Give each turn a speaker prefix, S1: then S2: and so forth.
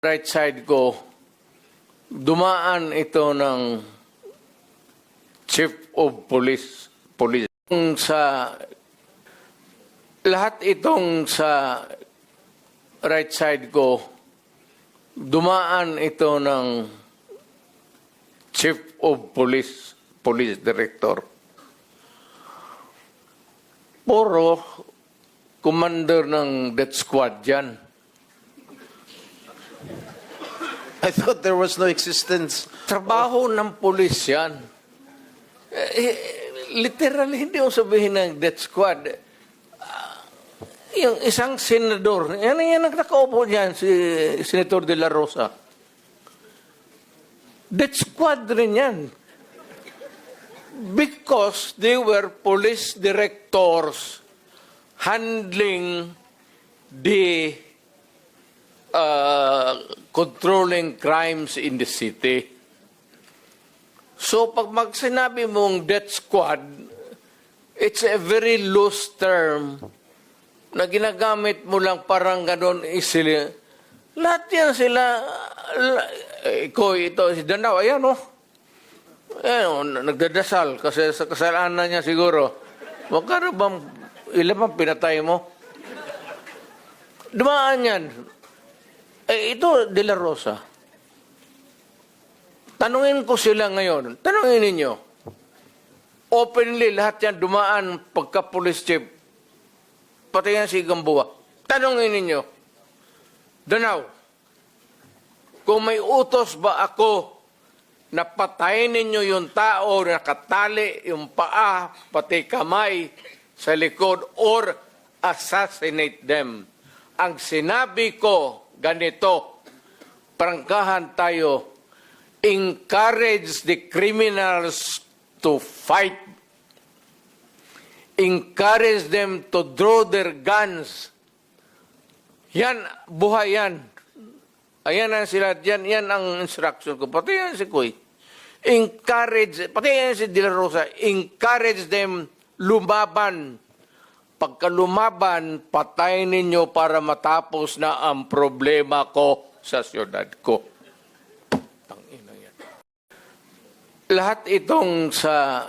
S1: right side ko, dumaan ito ng Chief of Police. Lahat itong sa right side ko, dumaan ito ng Chief of Police Director. Puro commander ng death squad yan.
S2: I thought there was no existence.
S1: Trabaho ng pulis yan. Literally, hindi mo sabihin ng death squad. Yung isang senador, yan ang nakaupo niyan, si Senator De La Rosa. Death squad rin yan. Because they were police directors handling the controlling crimes in the city. So, pag sinabi mong death squad, it's a very loose term na ginagamit mo lang parang gano'n isili. Lahat yan sila, ito, si Danao, ayan o. Nagdadasal kasi sa kasalanan niya siguro. Magkano bang, ilan bang pinatay mo? Dumaan yan. Ito, De La Rosa. Tanungin ko sila ngayon. Tanungin ninyo. Openly, lahat yan dumaan pagka-police chief. Pati yan si Gamboa. Tanungin ninyo. Danao, kung may utos ba ako na patayin ninyo yung tao na nakatali yung paa, pati kamay sa likod, or assassinate them. Ang sinabi ko, ganito, prangkahan tayo, encourage the criminals to fight. Encourage them to draw their guns. Yan, buhay yan. Ayan ang sila, yan ang instruction ko. Pati yan si Kuy. Encourage, pati yan si De La Rosa, encourage them lumaban. Pagka lumaban, patayin ninyo para matapos na ang problema ko sa siyudad ko. Tangina yan. Lahat itong sa